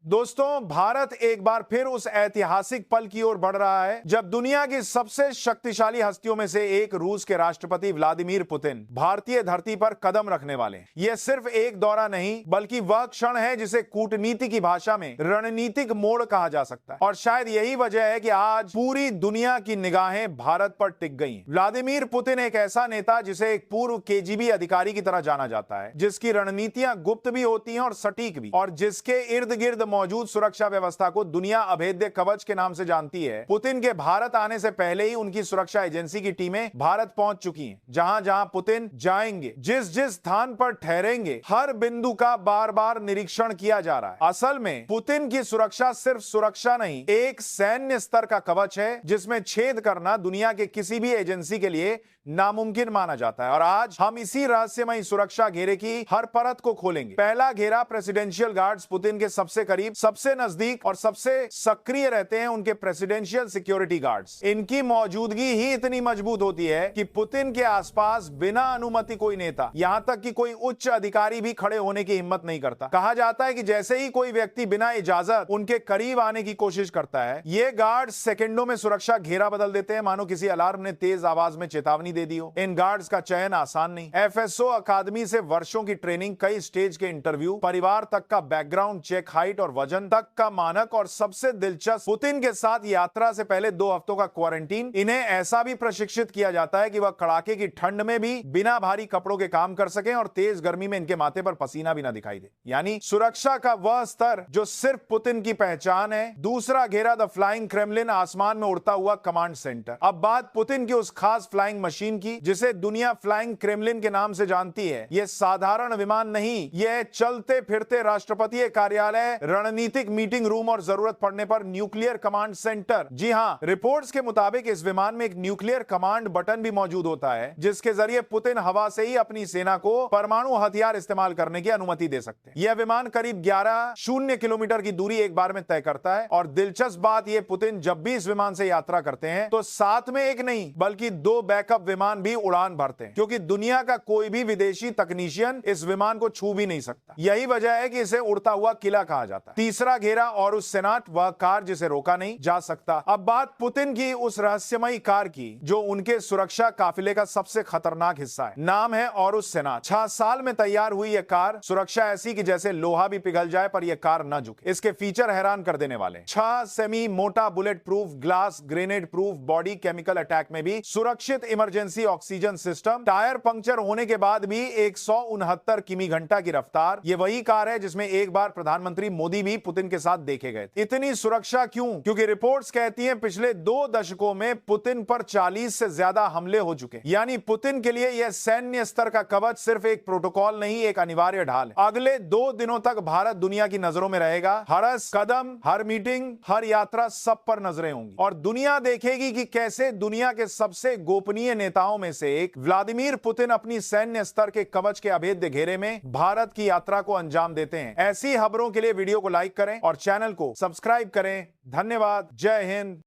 दोस्तों, भारत एक बार फिर उस ऐतिहासिक पल की ओर बढ़ रहा है जब दुनिया की सबसे शक्तिशाली हस्तियों में से एक रूस के राष्ट्रपति व्लादिमीर पुतिन भारतीय धरती पर कदम रखने वाले हैं। यह सिर्फ एक दौरा नहीं बल्कि वह क्षण है जिसे कूटनीति की भाषा में रणनीतिक मोड़ कहा जा सकता है। और शायद यही वजह है कि आज पूरी दुनिया की निगाहें भारत पर टिक गई हैं। व्लादिमीर पुतिन एक ऐसा नेता जिसे एक पूर्व केजीबी अधिकारी की तरह जाना जाता है, जिसकी रणनीतियां गुप्त भी होती हैं और सटीक भी, और जिसके इर्द गिर्द मौजूद सुरक्षा व्यवस्था को दुनिया अभेद्य कवच के नाम से जानती है। पुतिन के भारत आने से पहले ही उनकी सुरक्षा एजेंसी की टीमें भारत पहुंच चुकी हैं। जहां जहां पुतिन जाएंगे, जिस जिस स्थान पर ठहरेंगे, हर बिंदु का बार बार निरीक्षण किया जा रहा है। असल में पुतिन की सुरक्षा सिर्फ सुरक्षा नहीं, एक सैन्य स्तर का कवच है जिसमें छेद करना दुनिया के किसी भी एजेंसी के लिए नामुमकिन माना जाता है। और आज हम इसी रहस्यमयी सुरक्षा घेरे की हर परत को खोलेंगे। पहला घेरा प्रेसिडेंशियल गार्ड्स पुतिन के सबसे करीब, सबसे नजदीक और सबसे सक्रिय रहते हैं उनके प्रेसिडेंशियल सिक्योरिटी गार्ड्स। इनकी मौजूदगी ही इतनी मजबूत होती है कि पुतिन के आसपास बिना अनुमति कोई नेता, यहां तक कि कोई उच्च अधिकारी भी खड़े होने की हिम्मत नहीं करता। कहा जाता है कि जैसे ही कोई व्यक्ति बिना इजाजत उनके करीब आने की कोशिश करता है, ये गार्ड्स सेकंडों में सुरक्षा घेरा बदल देते हैं, मानो किसी अलार्म ने तेज आवाज में चेतावनी दे दी हो। इन गार्ड्स का चयन आसान नहीं। एफएसओ अकादमी से वर्षों की ट्रेनिंग, कई स्टेज के इंटरव्यू, परिवार तक का बैकग्राउंड चेक, हाइट और वजन तक का मानक, और सबसे दिलचस्प, पुतिन के साथ यात्रा से पहले 2 हफ्तों का क्वारंटीन। इन्हें ऐसा भी प्रशिक्षित किया जाता है कि वह कड़ाके की ठंड में भी बिना भारी कपड़ों के काम कर सकें और तेज गर्मी में इनके माथे पर पसीना भी ना दिखाई दे। यानी सुरक्षा का वह स्तर जो सिर्फ पुतिन की पहचान है। दूसरा घेरा द फ्लाइंग क्रेमलिन, आसमान में उड़ता हुआ कमांड सेंटर। अब बात पुतिन की उस खास फ्लाइंग मशीन की जिसे दुनिया फ्लाइंग क्रेमलिन के नाम से जानती है। यह साधारण विमान नहीं, यह चलते फिरते राष्ट्रपति कार्यालय, रणनीतिक मीटिंग रूम और जरूरत पड़ने पर न्यूक्लियर कमांड सेंटर। जी हां, रिपोर्ट्स के मुताबिक इस विमान में एक न्यूक्लियर कमांड बटन भी मौजूद होता है, जिसके जरिए पुतिन हवा से ही अपनी सेना को परमाणु हथियार इस्तेमाल करने की अनुमति दे सकते हैं। यह विमान करीब 11 किलोमीटर की दूरी एक बार में तय करता है। और दिलचस्प बात यह, पुतिन जब भी इस विमान से यात्रा करते हैं तो साथ में एक नहीं बल्कि 2 बैकअप विमान भी उड़ान भरते हैं, क्योंकि दुनिया का कोई भी विदेशी तकनीशियन इस विमान को छू भी नहीं सकता। यही वजह है कि इसे उड़ता हुआ किला कहा जाता है। तीसरा घेरा और उस सेनाट, वह कार जिसे रोका नहीं जा सकता। अब बात पुतिन की उस रहस्यमयी कार की जो उनके सुरक्षा काफिले का सबसे खतरनाक हिस्सा है। नाम है और उस सेनाट। 6 साल में तैयार हुई यह कार, सुरक्षा ऐसी कि जैसे लोहा भी पिघल जाए पर यह कार न झुके। इसके फीचर हैरान कर देने वाले। 6 सेमी मोटा bullet proof glass, grenade proof body, chemical attack में भी सुरक्षित emergency oxygen system, tyre puncture होने के बाद भी 169 किमी घंटा की रफ्तार। ये वही कार है जिसमें एक बार प्रधानमंत्री मोदी भी पुतिन के साथ देखे गए थे। इतनी सुरक्षा क्यों? क्योंकि रिपोर्ट्स कहती हैं पिछले 2 दशकों में पुतिन पर 40 से ज्यादा हमले हो चुके। यानी पुतिन के लिए यह सैन्य स्तर का कवच सिर्फ एक प्रोटोकॉल नहीं, एक अनिवार्य ढाल है। अगले 2 दिनों तक भारत दुनिया की नजरों में रहेगा। हर कदम, हर मीटिंग, हर यात्रा, सब पर नजरें होंगी। और दुनिया देखेगी कि कैसे दुनिया के सबसे गोपनीय नेताओं में से एक व्लादिमीर पुतिन अपनी सैन्य स्तर के कवच के अभेद्य घेरे में भारत की यात्रा को अंजाम देते हैं। ऐसी खबरों के लिए वीडियो को लाइक करें और चैनल को सब्सक्राइब करें। धन्यवाद। जय हिंद।